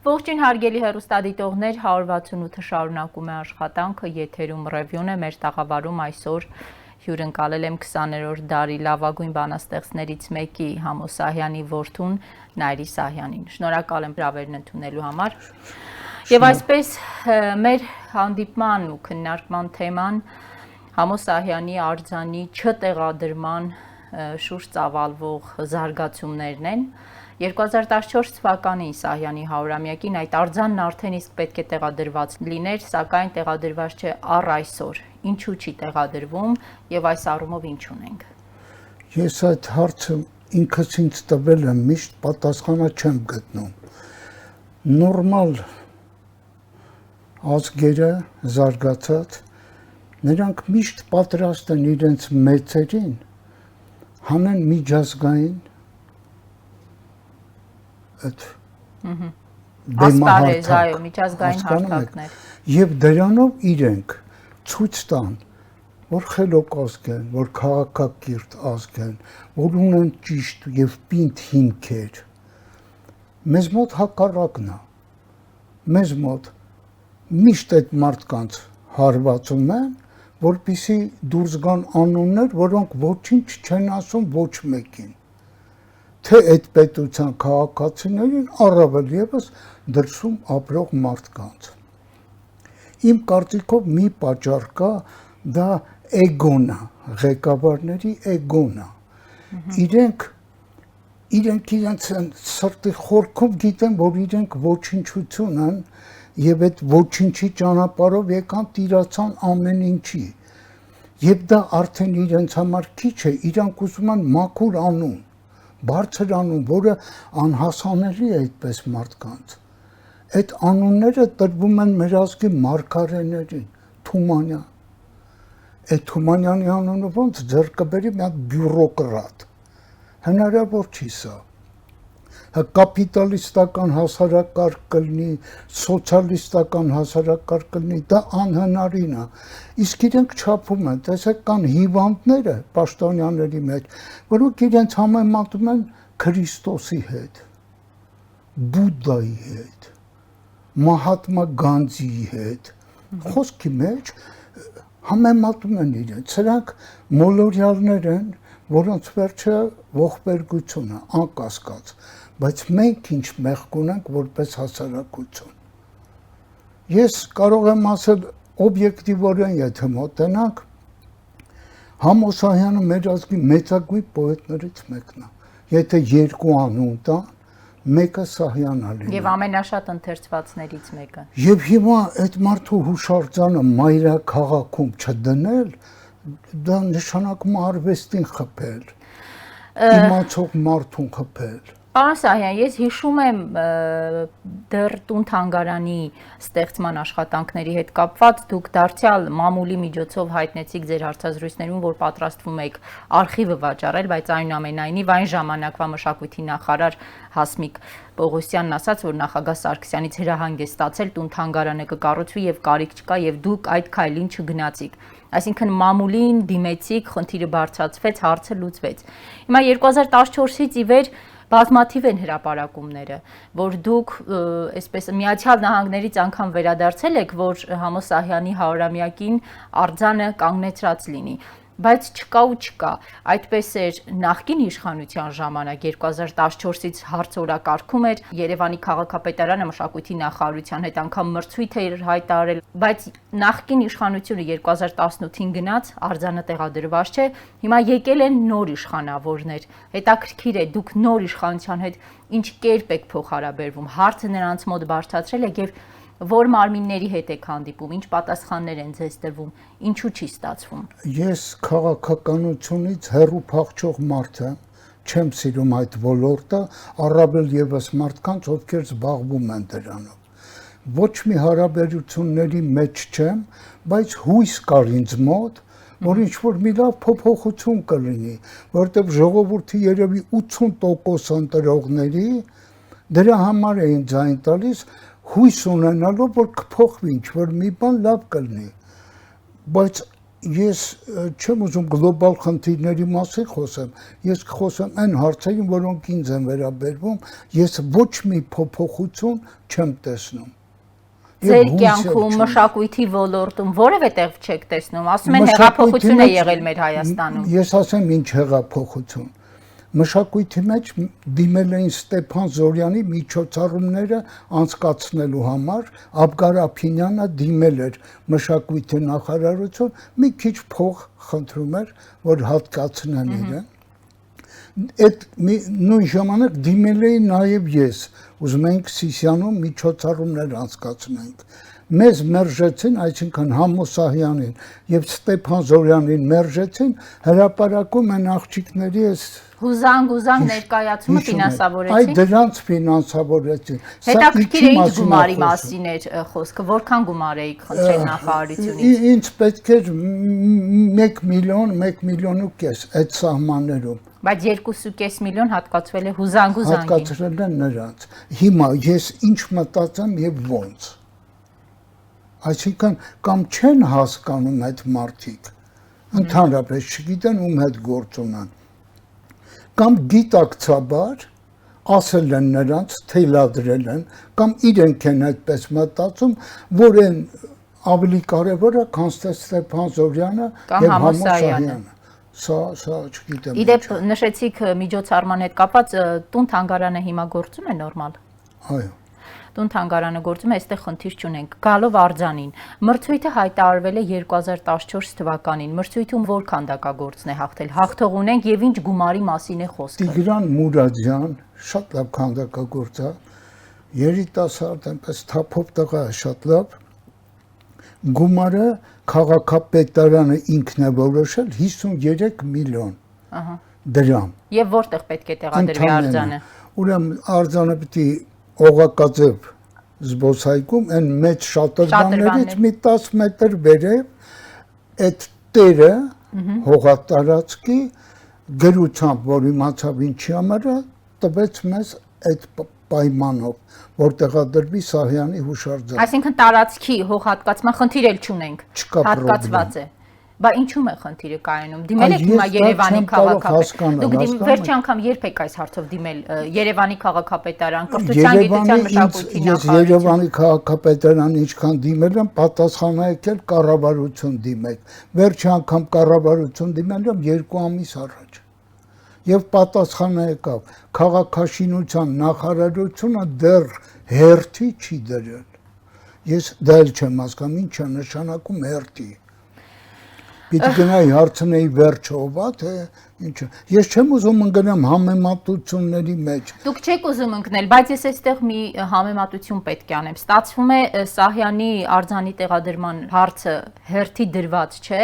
Ողջույն հարգելի հեռուստադիտողներ, 168-ը շարունակում է աշխատանքը, եթերում ռևյուն է, մեր տաղավարում այսօր հյուրընկալել եմ 20-րդ դարի լավագույն բանաստեղծներից մեկի Համո Սահյանի որդուն Նայիրի Սահյանին։ Շնորհակալ եմ հրավերն ընդունելու համար։ Եվ այսպես մեր հանդիպման ու քննարկման թեման Համո Սահյանի արձանի չտեղադրման շուրջ ծավալվող զարգացումներն են։ 2014 թվականին Սահյանի 100-ամյակին այդ արձանն արդեն իսկ պետք է տեղադրված լիներ, սակայն տեղադրված չէ առ այսօր։ Ինչու չի տեղադրվում եւ այս առումով ինչ ունենք։ Ես այդ հարցը ինքս ինձ տվել եմ, միշտ պատասխանը չեմ գտնում։ Նորմալ ազգերը զարգացած, նրանք միշտ պատրաստ են իրենց մեծերին հանեն միջազգային ասպարեզ, այո, միջազգային հարթակներ։ Եվ դրանով իրենք ցույց տան, որ խելոք ազգ են, որ քաղաքակիրթ ազգ են, որ ունեն ճիշտ եւ պինդ հիմքեր։ Մեզ մոտ հակառակն է։ Մեզ մոտ միշտ այդ մարդկանց հարվածում են, որպեսզի դուրս գան անուններ, որոնք ոչինչ չեն ասում ոչ մեկին։ Թե այդ պետության քաղաքացիներին, առավել ևս դրսում ապրող մարդկանց։ Իմ կարծիքով մի պատճառ կա, դա էգոն է, ղեկավարների էգոն է։ Իրենք իրենց սրտի խորքում գիտեն, որ իրենք ոչնչություն են եւ այդ ոչինչի ճանապարհով եկան տիրացան ամեն ինչի։ Եվ դա արդեն իրենց համար քիչ է, իրանք ուզում են մաքուր անուն, բարձր անուն, որը անհասանելի է այդպես մարդկանց։ Այդ անունները տրվում են մեր ազգի մարգարեներին, Թումանյան։ Այդ Թումանյանի անունը ոնց ձեռքը բերի մի հատ բյուրոկրատ։ Հնարավոր չի սա։ Կապիտալիստական հասարակարգ կլինի, սոցիալիստական հասարակարգ կլինի, դա անհնարին է։ Իսկ իրենք չափում են, տեսեք, կան հիվանդները պաշտոնյաների մեջ, որոնք իրենց համեմատում են Քրիստոսի հետ, Բուդդայի հետ, Մահատմա Գանդիի հետ։ Խոսքի մեջ համեմատում են իրենց։ Սրանք մոլորյալներ են, որոնց վերջը ողբերգություն է, անկասկած, բայց մենք ինչ մեղք ունենք որպես հասարակություն։ Ես կարող եմ ասել օբյեկտիվորեն, եթե մոտենանք, Համո Սահյանը մեր ազգի մեծագույն պոետներից մեկն է։ Եթե երկու անուն տան, մեկը Սահյանն է լինի։ Եվ ամենաշատ ընթերցվածներից մեկը։ Եվ հիմա այդ մարդու հուշարձանը մայրաքաղաքում չդնել, դա նշանակում է արվեստին խփել, իմացող մարդուն խփել։ Պարոն Սահյան, ես հիշում եմ դեռ տուն թանգարանի ստեղծման աշխատանքների հետ կապված դուք դարձյալ մամուլի միջոցով հայտնեցիք ձեր հարցազրույցներում, որ պատրաստվում եք արխիվը վաճառել, բայց այնուամենայնիվ այն ժամանակվա մշակույթի նախարար Հասմիկ Պողոսյանն ասաց, որ նախագահ Սարգսյանից հրահանգ է ստացել տուն թանգարանը կկառուցվի եւ կարիք չկա եւ դուք այդ քայլին չգնացիք։ Այսինքն մամուլին դիմեցիք, խնդիրը բարձրացվեց, հարցը լուծվեց։ Հիմա 2014-ից ի վեր բազմաթիվ են հրապարակումները, որ դուք այսպես Միացյալ Նահանգներից անգամ վերադարձել եք, որ Համո Սահյանի 100-ամյակին արձանը կանգնեցրած լինի, բայց չկա ու չկա։ Այդպես էր նախկին իշխանության ժամանակ 2014-ից հարցորակարգում էր Երևանի քաղաքապետարանը մշակույթի նախարարության հետ անգամ մրցույթ էր հայտարարել, բայց նախկին իշխանությունը 2018-ին գնաց, արձանը տեղադրված չէ, հիմա եկել են նոր իշխանավորներ։ Հետաքրքիր է, դուք նոր իշխանության հետ ինչ կերպ եք փոխհարաբերվում, հարցը նրանց մոտ բարձրացրել եք եւ որ մարմինների հետ եք հանդիպում, ինչ պատասխաններ են ձեզ տրվում, ինչու չի ստացվում։ Ես քաղաքականությունից հեռու փախչող մարդ եմ, չեմ սիրում այդ ոլորտը, առավել ևս մարդկանց, ովքեր զբաղվում են դրանով։ Ոչ մի հարաբերությունների մեջ չեմ, բայց հույս կար ինձ մոտ, որ ինչ-որ մի լավ փոփոխություն կլինի, որտեղ ժողովրդի երևի 80% ընտրողների դրա համար էին ձայն տալիս, հույս ունենալով, որ կփոխվի ինչ-որ մի բան լավ կլինի, բայց ես չեմ ուզում գլոբալ խնդիրների մասին խոսեմ, ես խոսեմ այն հարցերին, որոնք ինձ են վերաբերվում, ես ոչ մի փոփոխություն չեմ տեսնում։ Ձեր կյանքում մշակույթի ոլորտում որևէ տեղ չեք տեսնում, ասում են հեղափոխություն է եղել մեր Հայաստանում։ Ես ասեմ ինչ հեղափոխություն։ Մշակույթի մեջ դիմել էին Ստեփան Զորյանի միջոցառումները անցկացնելու համար, Աբգար Ափինյանը դիմել էր մշակույթի նախարարություն, մի քիչ փող խնդրում էր, որ հատկացնեն իրեն։ Այդ նույն ժամանակ դիմել էի նաև ես, ուզում էինք Սիսիանում միջոցառումներ անցկացնենք։ Մեզ մերժեցին, այսինքն Համոսահյանին եւ Ստեփան Զորյանին մերժեցին, հրապարակում են աղջիկների այս Հուզանգ ներկայացումը ֆինանսավորեցին։ Այդ դրանց ֆինանսավորեցին։ Հետաքրքիր է ինչ գումարի մասին էր խոսքը, որքան գումար էիք խնդրել նախարարությունից։ Ինձ պետք էր 1 միլիոն, 1 միլիոն ու կես այդ սահմաններում։ Բայց 2.5 միլիոն հատկացվել է հուզանգին։ Հատկացրել են նրանց։ Հիմա ես ինչ մտածեմ եւ ոնց։ Այսինքն կամ չեն հասկանում այդ մարդիկ, ընդհանրապես չգիտեն ում հետ գործ ունեն, կամ գիտակցաբար ասել են նրանց, թելադրել են, կամ իրենք են այդպես մտածում, որ են ավելի կարևորը, քան Ստեփան Զորյանը եւ Համոսահյանը։ Սա չգիտեմ։ Իդեպ նշեցիք միջոցառման հետ կապված տուն թանգարանը հիմա գործում է նորմալ։ Այո։ Տուն թանգարանը գործում է, այստեղ խնդիր չունենք։ Գալով արձանին, մրցույթը հայտարարվել է 2014 թվականին։ Մրցույթում որ քանդակագործն է հաղթել։ Հաղթող ունենք եւ ինչ գումարի մասին է խոսքը։ Տիգրան Մուրադյան, շատ լավ քանդակագործ է, երիտասարդ այնպես թափով տղա է, շատ լավ։ Գումարը քաղաքապետարանը ինքն է որոշել 53 միլիոն դրամ։ Եւ որտեղ պետք է տեղադրվի արձանը։ Ուրեմն արձանը պիտի Օղակաձև զբոսայգում այն մեծ շատրվաններից մի 10 մետր վերև այդ տերը հողատարածքի գրությամբ, որ իմացավ ինչի համար է, տվեց մեզ այդ պայմանով, որ տեղադրվի Սահյանի հուշարձան։ Այսինքն տարածքի հողհատկացման խնդիր էլ չունենք։ Հատկացված է։ Բա ինչու՞մ է խնդիրը կայանում։ Դիմել եք հիմա Երևանի քաղաքապետարան։ Դուք վերջի անգամ երբ եք այս հարցով դիմել Երևանի քաղաքապետարան, կրթության, գիտության, մշակույթի նախարարություն։ Ես Երևանի քաղաքապետարան ինչքան դիմել եմ, պատասխան է եկել կառավարություն դիմեք։ Վերջի անգամ կառավարություն դիմել եմ 2 ամիս առաջ։ Եվ պատասխանը եկավ քաղաքաշինության նախարարությունը դեռ հերթի չի դրել։ Ես դա էլ չեմ հասկանում, ինչ է նշանակում հերթի։ Պիտի գնայի հարցնեի վերջը ով է, թե ինչը։ Ես չեմ ուզում ընկնեմ համեմատությունների մեջ։ Դուք չեք ուզում ընկնել, բայց ես այստեղ մի համեմատություն պետք է անեմ։ Ստացվում է Սահյանի արձանի տեղադրման հարցը հերթի դրված չէ,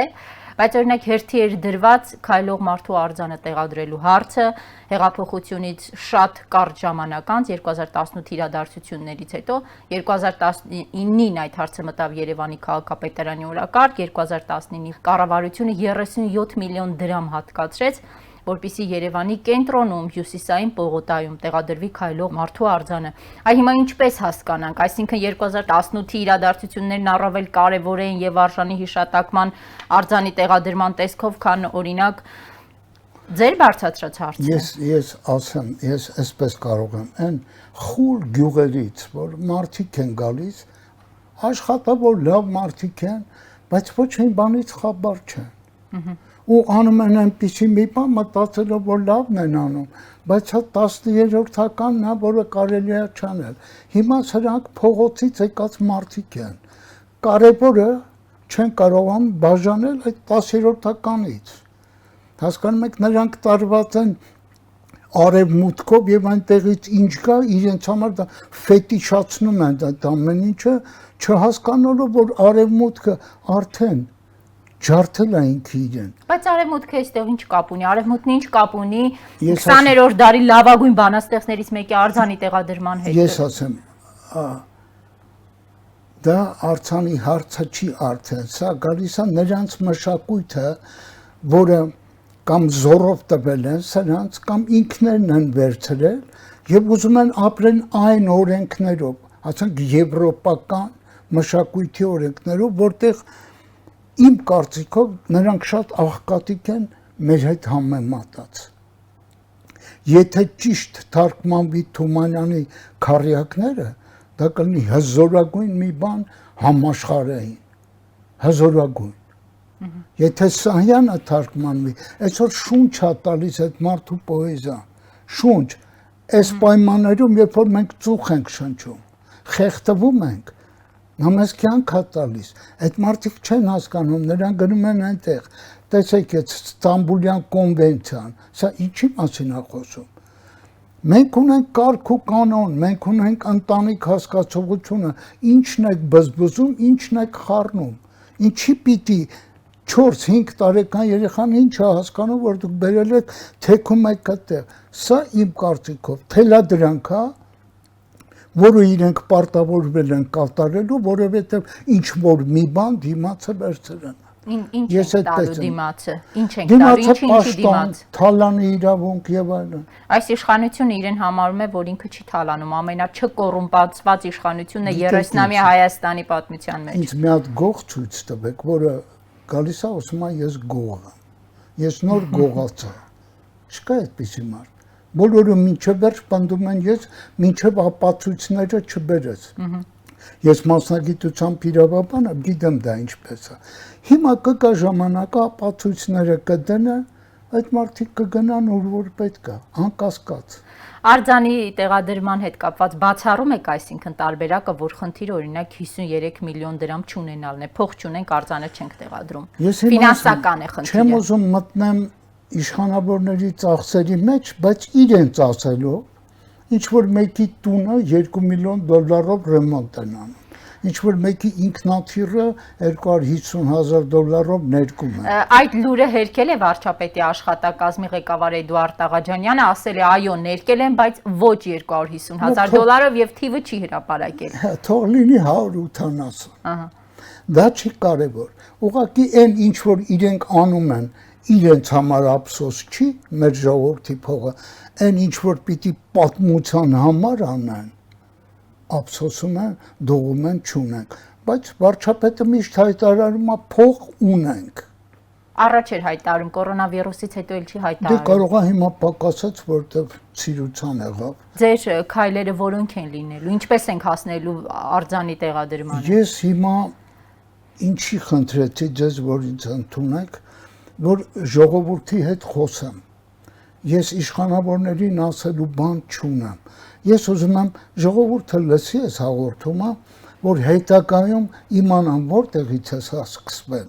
բայց օրինակ հերթի էր դրված քայլող մարդու արձանը տեղադրելու հարցը հեղափոխությունից շատ կարճ ժամանակ անց 2018 իրադարձություններից հետո 2019-ին այդ հարցը մտավ Երևանի քաղաքապետարանի օրակարգ, 2019-ի կառավարությունը 37 միլիոն դրամ հատկացրեց, որպեսզի Երևանի կենտրոնում հյուսիսային պողոտայում տեղադրվի քայլող մարդու արձանը։ Այ հիմա ինչպես հասկանանք, այսինքն 2018-ի իրադարձություններն առավել կարևոր են եւ արժանի հիշատակման արձանի տեղադրման տեսքով, քան օրինակ ձեր բարձրացրած հարցը։ Ես ասեմ, ես այսպես կարող եմ, այն խուլ գյուղերից, որ մարդիկ են գալիս, աշխատավոր լավ մարդիկ են, բայց ոչ մի բանից խաբար չեն։ Ու անում են այնպիսի մի բան, մտածելով, որ լավն են անում, բայց հա 13-րդականն է, որը կարելի է չանել։ Հիմա սրանք փողոցից եկած մարդիկ են։ Կարևորը չեն կարողանում բաժանել այդ 10-րդականից։ Հասկանում եք, նրանք տարված են արևմուտքով եւ այնտեղից ինչ կա, իրենց համար դա ֆետիշացնում են այդ ամեն ինչը, չհասկանալով, որ արևմուտքը արդեն ջարդել է ինքը իրեն։ Բայց արևմուտքը այստեղ ինչ կապ ունի։ Արևմուտքն ինչ կապ ունի 20-րդ դարի լավագույն բանաստեղծներից մեկի արձանի տեղադրման հետ։ Ես ասեմ, դա արձանի հարցը չի արդեն, սա գալիս է նրանց մշակույթը, որը կամ զորով տվել են սրանց, կամ ինքներն են վերցրել եւ ուզում են ապրեն այն օրենքներով, ասենք եվրոպական մշակույթի օրենքներով, որտեղ իմ կարծիքով նրանք շատ աղքատիկ են մեր հետ համեմատած։ Եթե ճիշտ թարգմանվի Թումանյանի քառյակները, դա կլինի հզորագույն մի բան համաշխարհային, հզորագույն։ Եթե Սահյանը թարգմանվի, այսօր շունչ է տալիս այդ մարդու պոեզիան, շունչ, այս պայմաններում, երբ որ մենք ծուխ ենք շնչում, խեղդվում ենք, նա մեզ կյանք է տալիս, այդ մարդիկ չեն հասկանում, նրանք գնում են այնտեղ, տեսեք այդ Ստամբուլյան կոնվենցիան, սա ինչի մասին է խոսում։ Մենք ունենք կարգ ու կանոն, մենք ունենք ընտանիք հասկացողությունը, ինչն եք բզբզում, ինչն եք խառնում, ինչի պիտի 4-5 տարեկան երեխան ինչ է հասկանում, որ դուք բերել եք թեքում եք այդտեղ։ Սա իմ կարծիքով թելադրանք է, որը իրենք պարտավորվել են կատարելու, որովհետև ինչ որ մի բան դիմացը վերցրել են։ Ինչ ենք տալու դիմացը, ինչ ենք տալու, ինչի դիմաց։ Թալանի իրավունք եւ այլն։ Այս իշխանությունը իրեն համարում է, որ ինքը չի թալանում, ամենաչկոռումպացված իշխանությունն է 30-ամյա Հայաստանի պատմության մեջ։ Ինձ մի հատ գող ցույց տվեք, որը գալիս է ասում է ես գող եմ։ Ես նոր գողացա։ Չկա այդպիսի մարդ։ Բոլորը մինչև վերջ պնդում են ես մինչև ապացույցները չբերես։ Ես մասնագիտությամբ իրավաբան եմ, գիտեմ դա ինչպես է։ Հիմա կգա ժամանակը ապացույցները կդնեն, այդ մարդիկ կգնան ուր որ պետք է, անկասկած։ Արձանի տեղադրման հետ կապված բացառում եք այսինքն տարբերակը, որ խնդիրը օրինակ 53 միլիոն դրամ չունենալն է, փող չունենք, արձանը չենք տեղադրում։ Ֆինանսական է խնդիրը։ Չեմ ուզում մտնեմ իշխանավորների ծախսերի մեջ, բայց իրենց ասելով, ինչ որ մեկի տունը 2 միլիոն դոլարով ռեմոնտ են անում, ինչ որ մեկի ինքնաթիռը 250,000 դոլարով ներկում է։ Այդ լուրը հերքել է վարչապետի աշխատակազմի ղեկավար Էդուարդ Աղաջանյանը, ասել է այո, ներկել են, բայց ոչ 250,000 դոլարով եւ թիվը չի հրապարակել։ Թող լինի 180։ Դա չի կարևոր։ Ուղղակի այն ինչ որ իրենք անում են, իրենց համար ափսոս չի մեր ժողովրդի փողը, այն ինչ որ պիտի պատմության համար անեն, ափսոսում են, դողում են, չունենք, բայց վարչապետը միշտ հայտարարում է փող ունենք։ Առաջ էր հայտարարում, կորոնավիրուսից հետո էլ չի հայտարարում։ Դե կարող է հիմա պակասած, որտեղ ցիրուցան եղավ։ Ձեր քայլերը որոնք են լինելու, ինչպես ենք հասնելու արձանի տեղադրմանը։ Ես հիմա ինչի խնդրեցի ձեզ, որ ինձ ընդունեք, որ ժողովրդի հետ խոսեմ։ Ես իշխանավորներին ասելու բան չունեմ։ Ես ուզում եմ ժողովուրդը լսի այս հաղորդումը, որ հետագայում իմանան որտեղից է սա սկսվել,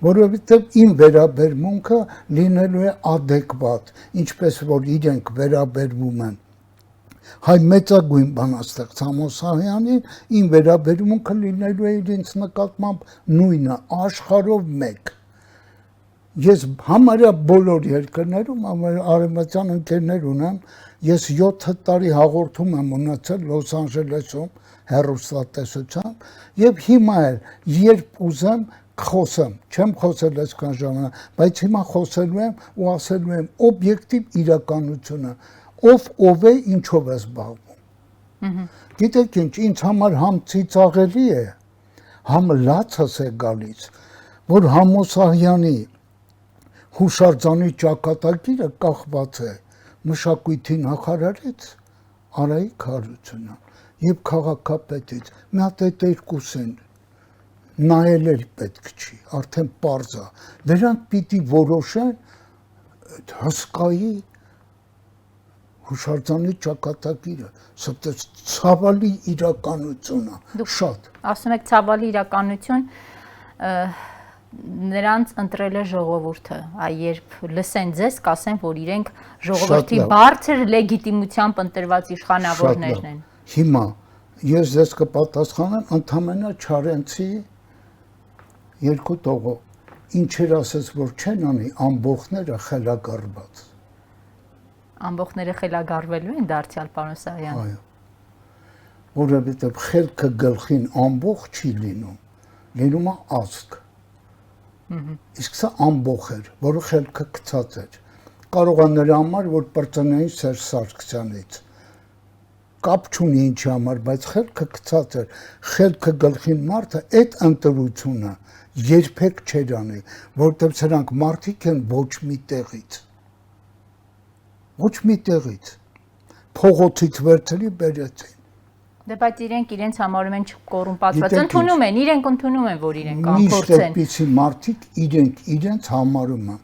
որովհետև իմ վերաբերմունքը լինելու է adekvat, ինչպես որ իրենք վերաբերվում են հայ մեծագույն բանաստեղծ Ամոսահյանին, իմ վերաբերմունքը լինելու է իրենց նկատմամբ նույնը, աշխարհով մեկ։ Ես համարյա բոլոր երկրներում արևմտյան ընկերներ ունեմ, ես 7 տարի հաղորդում եմ ունեցել Լոս Անջելեսում հեռուստատեսությամբ եւ հիմա էլ երբ ուզեմ խոսեմ, չեմ խոսել այսքան ժամանակ, բայց հիմա խոսելու եմ ու ասելու եմ օբյեկտիվ իրականությունը, ով է, ինչով է զբաղվում։ Գիտեք ինչ, ինձ համար համ ծիծաղելի է, համ լացս է գալիս, որ Համոսահյանի հուշարձանի ճակատագիրը կախված է մշակույթի նախարարից Արայիկ Հարությունյան եւ քաղաքապետից։ Մի հատ այդ երկուսն նայել էլ պետք չի, արդեն պարզ է։ Դրանք պիտի որոշեն հսկայի հուշարձանի ճակատագիրը, սա ցավալի իրականություն է, շատ։ Ասում եք ցավալի իրականություն, նրանց ընտրել է ժողովուրդը, երբ լսեն ձեզ, կասեն, որ իրենք ժողովրդի բարձր լեգիտիմությամբ ընտրված իշխանավորներն են։ Հիմա ես ձեզ կպատասխանեմ ընդամենը Չարենցի երկու տողով։ Ինչեր ասես, որ չեն անի, ամբողջները խելագարված։ Ամբողջները խելագարվելու են դարձյալ պարոն Սահյան։ Այո։ Որովհետև խելքը գլխին ամբողջ չի լինում, լինում է ազգ։ Իսկ սա ամբողջ էր, որը խելքը գցած էր։ Կարող է նրա համար, որ պրծնեին Սերժ Սարգսյանից կապ չունի ինչի համար, բայց խելքը գցած էր, խելքը գլխին մարդը այդ ընտրությունը երբեք չէր անի, որտեղ սրանք մարդիկ են ոչ մի տեղից։ Ոչ մի տեղից։ Փողոցից վերցրի բերեցին։ Դե բայց իրենք իրենց համարում են չկոռումպացված, ընդունում են, իրենք ընդունում են, որ իրենք անկորձ են։ Միշտ այդպիսի մարդիկ իրենց համարում են։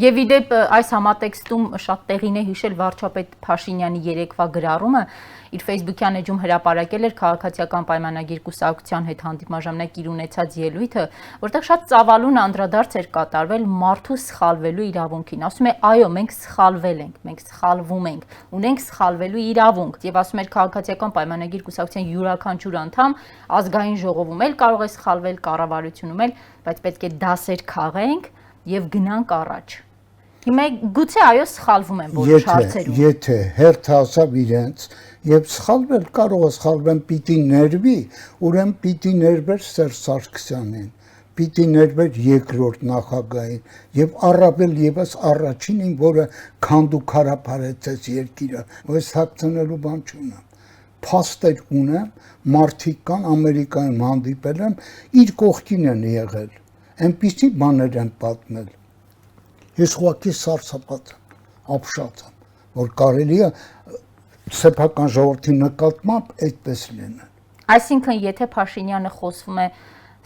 Եվ իդեպ այս համատեքստում շատ տեղին է հիշել վարչապետ Փաշինյանի երեկվա գրառումը, իր Facebook-յան էջում հրապարակել էր քաղաքացիական պայմանագիր կուսակցության հետ հանդիպման ժամանակ իր ունեցած ելույթը, որտեղ շատ ծավալուն անդրադարձ էր կատարվել մարդու սխալվելու իրավունքին։ Ասում է, այո, մենք սխալվել ենք, մենք սխալվում ենք, ունենք սխալվելու իրավունք։ Եվ ասում էր քաղաքացիական պայմանագիր կուսակցության յուրաքանչյուր անդամ ազգային ժողովում էլ կարող է սխալվել, կառավարությունում էլ, բայց պետք է դասեր քաղենք եւ գնանք առաջ։ Հիմա գուցե այո սխալվում են որոշ հարցերում։ Եթե հերթ հասավ իրենց եւ սխալվել կարող է սխալվեն պիտի ներվի, ուրեմն պիտի ներվեր Սերժ Սարգսյանին, պիտի ներվեր երկրորդ նախագահին եւ առավել եւս առաջինին, որը քանդուքարափարեցեց երկիրը, ո՞ս հակցնելու բան չունեմ։ Փաստեր ունեմ, մարդիկ կան Ամերիկայում հանդիպել եմ, իր կողքին են եղել, այնպիսի բաներ են պատմել։ Ես ուղղակի սարսափած եմ, ապշած եմ, որ կարելի է սեփական ժողովրդի նկատմամբ այդպես լինել։ Այսինքն, եթե Փաշինյանը խոսվում է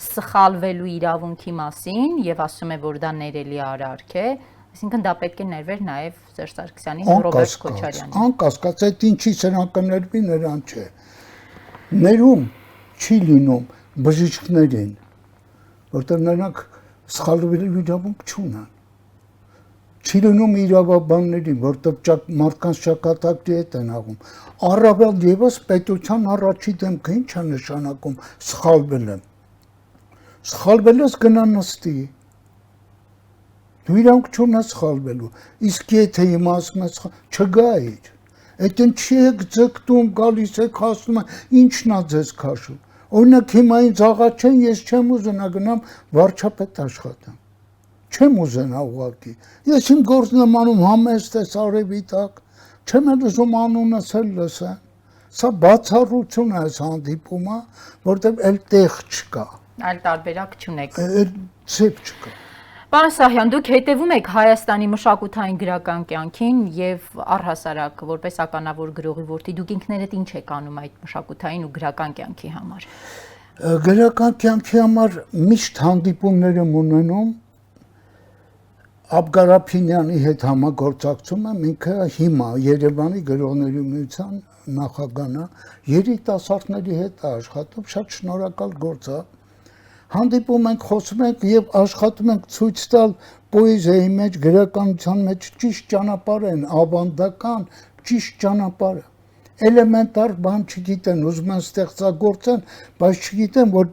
սխալվելու իրավունքի մասին եւ ասում է, որ դա ներելի արարք է, այսինքն դա պետք է ներվեր նաեւ Սերժ Սարգսյանին, Ռոբերտ Քոչարյանին։ Անկասկած, այդ ինչի սրանք կներվի, նրան չէ։ Ներում չի լինում բժիշկներին, որտեղ նրանք սխալվելու իրավունք չունեն։ Չի լինում իրավաբաններին, որտեղ մարդկանց ճակատագրի հետ են աղում։ Առավել եւս պետության առաջի դեմքը ինչ է նշանակում սխալվել եմ։ Սխալվել ես գնա նստի։ Դու իրանք չունես սխալվելու։ Իսկ եթե հիմա ասում ես չգայիր, այդ ինչի եք ձգտում, գալիս եք ասում են, ինչն է ձեզ քաշում։ Օրինակ հիմա ինձ աղաչեն, ես չեմ ուզենա գնամ վարչապետ աշխատեմ։ Չեմ ուզենա ուղղակի։ Ես իմ գործն եմ անում համեստ է արևի տակ, չեմ էլ ուզում անունս էլ լսեմ։ Սա բացառություն է այս հանդիպումը, որտեղ էլ տեղ չկա։ Այլ տարբերակ չունեք։ Ցեփ չկա։ Պարոն Սահյան, դուք հետևում եք Հայաստանի մշակութային գրական կյանքին եւ առհասարակ որպես ականավոր գրողի որդի դուք ինքներդ ինչ եք անում այդ մշակութային ու գրական կյանքի համար։ Գրական կյանքի համար միշտ հանդիպումներ եմ ունենում Աբգարափինյանի հետ համագործակցում եմ, ինքը հիմա Երևանի գրողների միության նախագահն է, երիտասարդների հետ աշխատում, շատ շնորհակալ գործ է։ Հանդիպում ենք, խոսում ենք եւ աշխատում ենք ցույց տալ պոեզիայի մեջ, գրականության մեջ ճիշտ ճանապարհ են, ավանդական ճիշտ ճանապարհը։ Էլեմենտար բան չգիտեն, ուզում են ստեղծագործեն, բայց չգիտեն, որ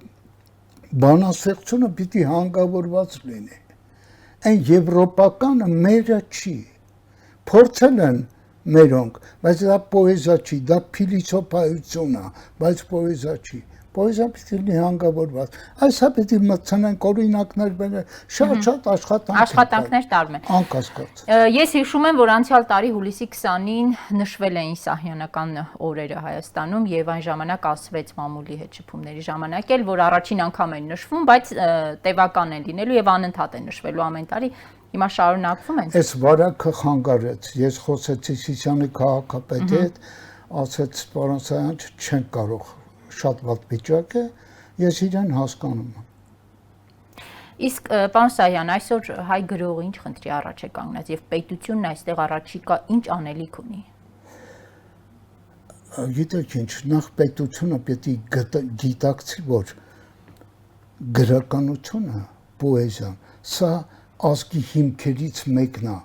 բանաստեղծությունը պիտի հանգավորված լինի։ Այն եվրոպականը մերը չի, փորձել են մերոնք, բայց դա պոեզիա չի, դա փիլիսոփայություն է, բայց պոեզիա չի, պոեզիա պիտի լինի հանգավորված, այսա պիտի մտցնենք օրինակներ բերել, շատ աշխատանքներ տարվում են։ Անկասկած։ Ես հիշում եմ, որ անցյալ տարի հուլիսի 20-ին նշվել էին Սահյանական օրերը Հայաստանում եւ այն ժամանակ ասվեց մամուլի հետ շփումների ժամանակ էլ, որ առաջին անգամ են նշվում, բայց տևական են լինելու եւ անընդհատ են նշվելու ամեն տարի։ Հիմա շարունակվում են։ Այս վարակը խանգարեց։ Ես խոսեցի Սիսիանի քաղաքապետի հետ, ասեց պարոն Սահյան, չեն կարող, շատ վատ վիճակ է, ես իրեն հասկանում եմ։ Իսկ պարոն Սահյան, այսօր հայ գրողը ինչ խնդրի առաջ է կանգնած եւ պետությունն այստեղ առաջիկա ինչ անելիք ունի։ Գիտեք ինչ, նախ պետությունը պետք է գիտակցի, որ գրականությունը, պոեզիան, սա ազգի հիմքերից մեկն է։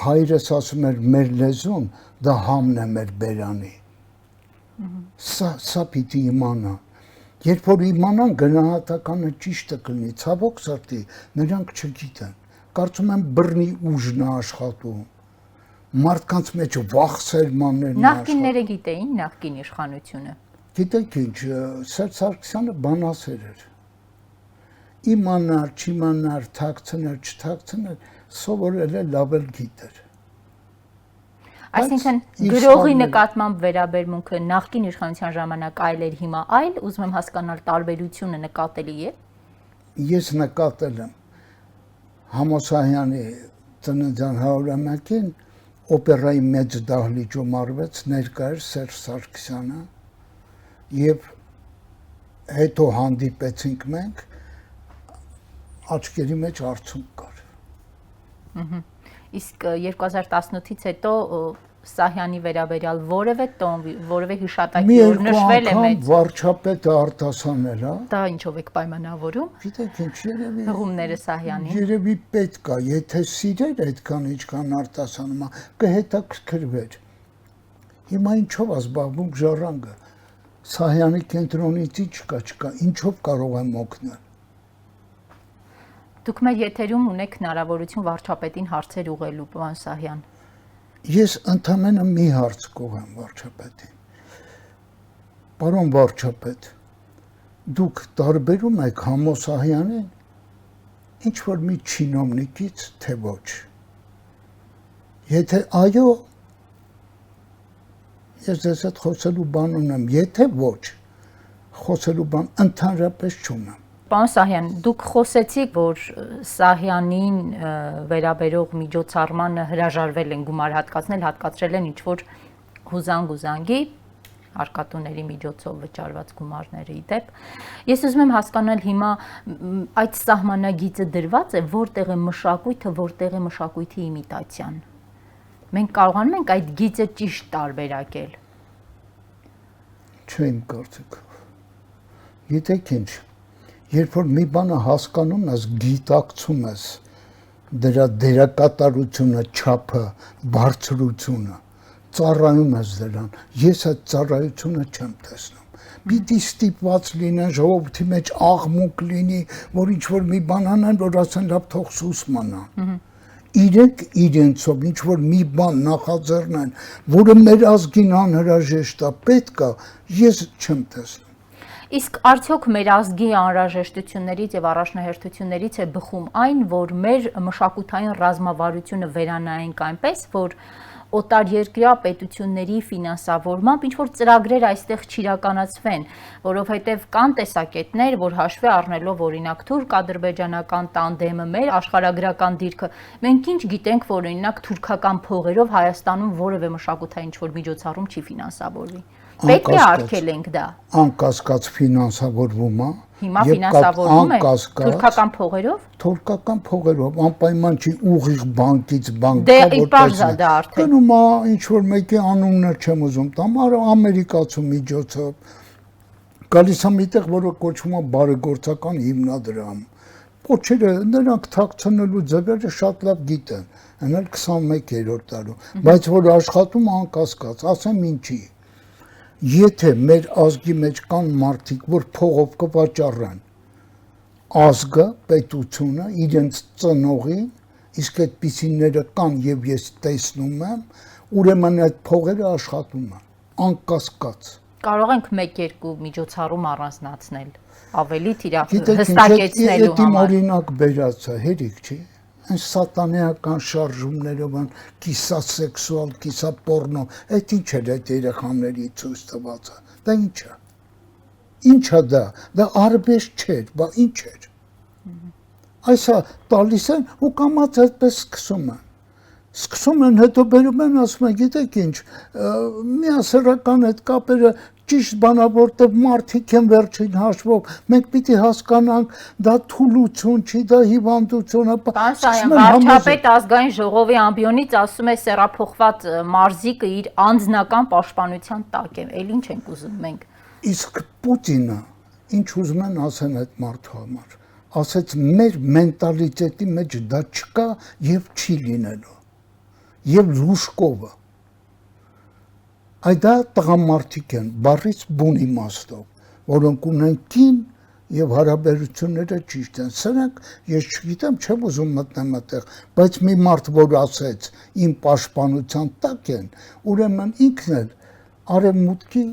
Հայրս ասում էր մեր լեզուն, դա համն է մեր բերանի։ Սա պիտի իմանա։ Երբ որ իմանան գնահատականը ճիշտը կլինի, ցավոք սրտի, նրանք չգիտեն։ Կարծում եմ բռնի ուժն է աշխատում։ Մարդկանց մեջ վախսերմաններն են աշխատում։ Նախկինները գիտեին նախկին իշխանությունը։ Գիտեք ինչ, Սերժ Սարգսյանը բանասեր էր։ Իմանար, չիմանար, թաքցներ, չթաքցներ, սովորել է լավ էլ գիտեր։ Այսինքն իր գրողի սխալները- նկատմամբ վերաբերմունքը նախկին իշխանության ժամանակ այլ էր, հիմա այլ, ուզում եմ հասկանալ տարբերությունը նկատելի է։ Ես նկատել եմ Համոսահյանի ծննդյան 100-ամյակին օպերայի մեծ դահլիճում արվեց, ներկա էր Սերժ Սարգսյանը եւ հետո հանդիպեցինք մենք, աչքերի մեջ արցունք կար։ Իսկ 2018-ից հետո Սահյանի վերաբերյալ որևէ տոն, որևէ Մի հիշատակի որ երկու նշվել է անգամ մեծ, վարչապետը արտասանել է, դա ինչով եք պայմանավորում։ գիտեք ինչ, երևի Հղումները Սահյանին։ Երևի պետք է, եթե սիրեր այդքան ինչքան արտասանում է, կհետաքրքրվեր։ Հիմա ինչով է զբաղվում ժառանգը։ Սահյանի կենտրոնից չկա, ինչով կարող եմ օգնել։ Դուք մեր եթերում ունեք հնարավորություն վարչապետին հարցեր ուղղելու, պարոն Սահյան։ Ես ընդամենը մի հարց կողեմ վարչապետին։ Պարոն վարչապետ, դուք տարբերում եք Համոսահյանին ինչ որ մի չինովնիկից, թե ոչ։ Եթե այո, ես ձեզ հետ խոսելու բան ունեմ, եթե ոչ, խոսելու բան ընդհանրապես չունեմ։ Պարոն Սահյան, դուք խոսեցիք, որ Սահյանին վերաբերող միջոցառմանը հրաժարվել են գումար հատկացրել են ինչ-որ հուզանգի արկատուների միջոցով վճարված գումարների դեպ։ Ես ուզում եմ հասկանալ հիմա այդ սահմանագիծը դրված է, որտեղ է մշակույթը, որտեղ է մշակույթի իմիտացիան։ Մենք կարողանում ենք այդ գիծը ճիշտ տարբերակել։ Չէ, իմ կարծիքով։ Գիտեք ինչ, երբ որ մի բանը հասկանում ես, գիտակցում ես դրա դերակատարությունը, չափը, բարձրությունը, ծառայում ես դրան, ես այդ ծառայությունը չեմ տեսնում։ Պիտի ստիպված լինեն ժողովրդի մեջ աղմուկ լինի, որ ինչ-որ մի բան անեն, որ ասեն լավ թող սուս մնան։ Իրենք իրենցով ինչ-որ մի բան նախաձեռնեն, որը մեր ազգին անհրաժեշտ է, պետք է, ես չեմ տեսնում։ Իսկ արդյոք մեր ազգի անհրաժեշտություններից եւ առաջնահերթություններից է բխում այն, որ մեր մշակութային ռազմավարությունը վերանայենք այնպես, որ օտարերկրյա պետությունների ֆինանսավորմամբ ինչ որ ծրագրեր այստեղ չիրականացվեն, որովհետև կան տեսակետներ, որ հաշվի առնելով օրինակ թուրք-ադրբեջանական տանդեմը, մեր աշխարհագրական դիրքը, մենք ինչ գիտենք, որ օրինակ թուրքական փողերով Հայաստանում որևէ մշակութային ինչ որ միջոցառում չի ֆինանսավորվի։ Պետք է արգելենք դա։ Անկասկած ֆինանսավորվում է։ Հիմա ֆինանսավորվում է անկասկած թուրքական փողերով։ Թուրքական փողերով անպայման չի ուղիղ բանկից բանկ Դե իպարզա դա արդեն։ Գնում է ինչ որ մեկի անուններ չեմ ուզում տամ, արա ամերիկացու միջոցով գալիս է միտեղ, որը կոչվում է բարեգործական հիմնադրամ։ Կոչերը նրանք թաքցնելու ձևերը շատ լավ գիտեն, հենց 21-րդ տարում, բայց որ աշխատում անկասկած, ասեմ ինչի։ Եթե մեր ազգի մեջ կան մարդիկ, որ փողով կվաճառեն ազգը, պետությունը, իրենց ծնողին, իսկ այդպիսիները կան եւ ես տեսնում եմ, ուրեմն այդ փողերը աշխատում են, անկասկած։ Կարող ենք 1-2 միջոցառում առանձնացնել, ավելի Գիտեք, հստակեցնելու իմ համար։ օրինակ բերածա, հերիք չի։ Այն սատանեական շարժումներով են կիսասեքսուալ, կիսապորնո, այդ ինչ էր այդ երեխաների ցույց տվածը։ Դա ինչ է։ Ինչ է դա։ Դա արվեստ չէր, բա ինչ էր։ Այսա տալիս են ու կամած այդպես սկսում են։ Սկսում են, հետո բերում են, ասում են, գիտեք ինչ, միասեռական այդ կապերը ճիշտ բանա, որտեղ մարդիկ են վերջին հաշվով, մենք պիտի հասկանանք, դա թուլություն չի, դա հիվանդություն է։ Պարոն Սահյան, վարչապետ ազգային ժողովի ամբիոնից ասում է սեռափոխված մարզիկը իր անձնական պաշտպանության տակ է, էլ ինչ ենք ուզում մենք։ Իսկ Պուտինը ինչ ուզում են ասեն այդ մարդու համար, ասեց մեր մենտալիտետի մեջ դա չկա եւ չի լինելու։ Եվ Լուշկովը այդ տղամարդիկ են, բառից բուն իմաստով, որոնք ունեն կին եւ հարաբերությունները ճիշտ են։ Սրանք ես չգիտեմ, չեմ ուզում մտնեմ այդտեղ, բայց մի մարդ, որ ասեց իմ պաշտպանության տակ են, ուրեմն ինքն էլ արևմուտքի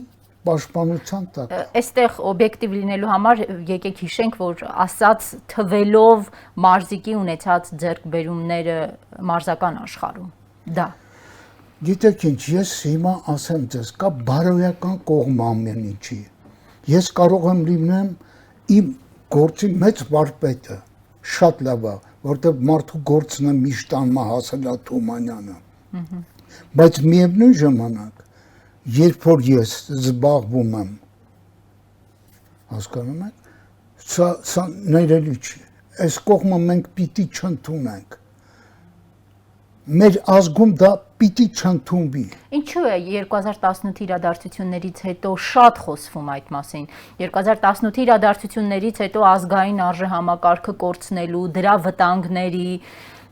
պաշտպանության տակ։ Այստեղ օբյեկտիվ լինելու համար եկեք հիշենք, որ ասած թվելով մարզիկի ունեցած ձեռքբերումները մարզական աշխարհում։ Դա Գիտեք ինչ, ես հիմա ասեմ ձեզ, կա բարոյական կողմ ամեն ինչի։ Ես կարող եմ լինեմ իմ գործի մեծ վարպետը, շատ լավ է, որտեղ մարդու գործն է միշտ անմա հասելա Թումանյանը։ Բայց միևնույն ժամանակ, երբ որ ես զբաղվում եմ, հասկանում եք, սա ներելի չի, այս կողմը մենք պիտի չընդունենք, մեր ազգում դա պիտի չընդունվի։ Ինչու է 2018 իրադարձություններից հետո շատ խոսվում այդ մասին։ 2018 իրադարձություններից հետո ազգային արժեհամակարգը կորցնելու, դրա վտանգների,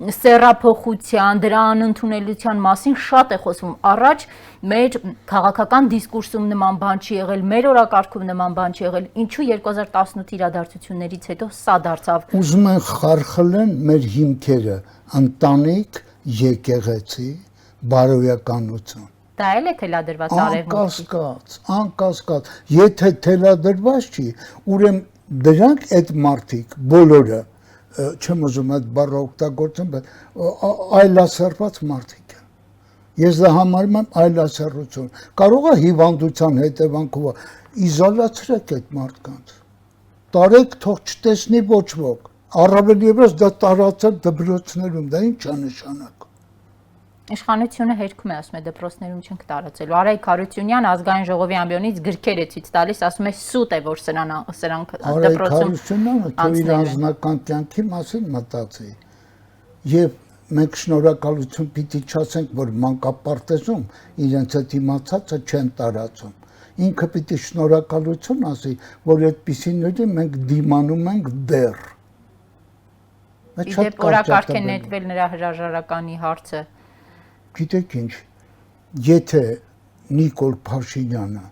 սեռափոխության, դրա անընդունելիության մասին շատ է խոսվում։ Առաջ մեր քաղաքական դիսկուրսում նման բան չի եղել, մեր օրակարգում նման բան չի եղել։ Ինչու 2018 իրադարձություններից հետո սա դարձավ։ Ուզում են խարխլեն մեր հիմքերը, ընտանիք, եկեղեցի, բարոյականություն։ Դա էլ է թելադրված արևմուտքից։ Անկասկած, եթե թելադրված չի, ուրեմն դրանք այդ մարդիկ բոլորը, չեմ ուզում այդ բառը օգտագործեմ, բայց այլասերված մարդիկ են։ Ես դա համարում եմ այլասերություն։ Կարող է հիվանդության հետևանքով իզոլացրեք այդ մարդկանց։ Տարեք թող չտեսնի ոչ ոք։ Առավել ևս դա տարածել դպրոցներում, դա ինչ է նշանակում։ Իշխանությունը հերքում է, ասում է դպրոցներում չենք տարածելու։ Արայք Հարությունյան ազգային ժողովի ամբիոնից գրքեր է ցույց տալիս, ասում է սուտ է, որ սրանք դպրոցում իր անձնական կյանքի մասին մտածի։ Եվ մենք շնորհակալություն պիտի չասենք, որ մանկապարտեզում իրենց այդ իմացածը չեն տարածում։ Ինքը պիտի շնորհակալություն ասի, որ այդպիսիների մենք դիմանում ենք դեռ։ Իդեպ օրակարգ է նետվել նրա հրաժարականի հարցը։ Գիտեք ինչ, եթե Նիկոլ Փաշինյանը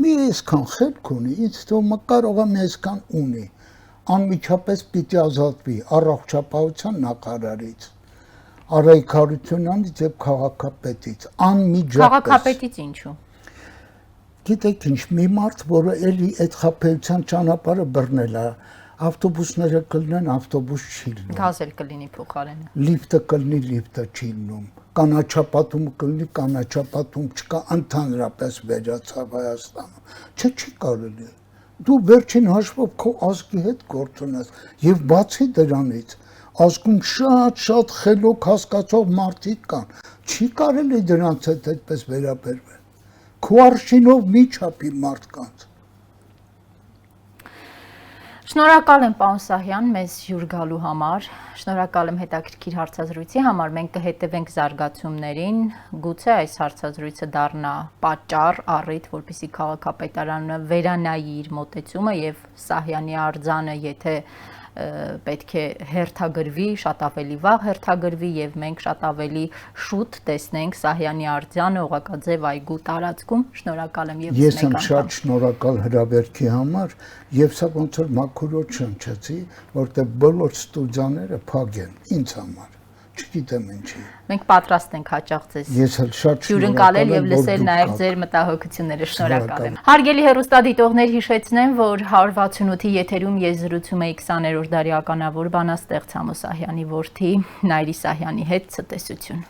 մի այսքան խելք ունի, ինձ թվում է կարող է մի այսքան ունի, անմիջապես պիտի ազատվի առողջապահության նախարարից, Արայք Հարությունյանից եւ քաղաքապետից, անմիջապես։ Քաղաքապետից ինչու։ Գիտեք ինչ, մի մարդ, որը էլի այդ խաբեության ճանապարհը բռնել է, ավտոբուսները կլինեն, ավտոբուս չի լինում։ Գազ էլ կլինի փոխարենը։ Լիֆտը կլինի, լիֆտը չի լինում։ Կանաչապատումը կլինի, կանաչապատում չկա, ընդհանրապես վերացավ Հայաստանը։ Չի կարելի։ Դու վերջին հաշվով քո ազգի հետ գործ ունես եւ բացի դրանից ազգում շատ խելոք հասկացող մարդիկ կան։ Չի կարելի դրանց հետ այդպես վերաբերվել։ Քո արշինով մի չափի մարդկանց։ Շնորհակալ եմ պարոն Սահյան մեզ հյուր գալու համար, շնորհակալ եմ հետաքրքիր հարցազրույցի համար, մենք կհետևենք զարգացումներին, գուցե այս հարցազրույցը դառնա պատճառ, առիթ, որպեսզի քաղաքապետարանը վերանայի իր մոտեցումը եւ Սահյանի արձանը, եթե պետք է հերթագրվի, շատ ավելի վաղ հերթագրվի եւ մենք շատ ավելի շուտ տեսնենք Սահյանի արձանը Օղակաձև այգու տարածքում։ Շնորհակալ եմ եւս մեկ անգամ։ Ես եմ շատ շնորհակալ հրավերքի համար եւ սա ոնց որ մաքուրոց շնչեցի, որտեղ բոլոր ստուդիաները փակ են ինձ համար։ Չգիտեմ ինչի։ Մենք պատրաստ ենք հաճախ ձեզ։ Ես էլ շատ շնորհակալ եմ եւ լսել նաեւ ձեր մտահոգությունները, շնորհակալ եմ։ Հարգելի հեռուստադիտողներ, հիշեցնեմ, որ 168-ի եթերում ես զրուցում էի 20-րդ դարի ականավոր բանաստեղծ Համո Սահյանի որդի Նայիրի Սահյանի հետ ցտեսություն։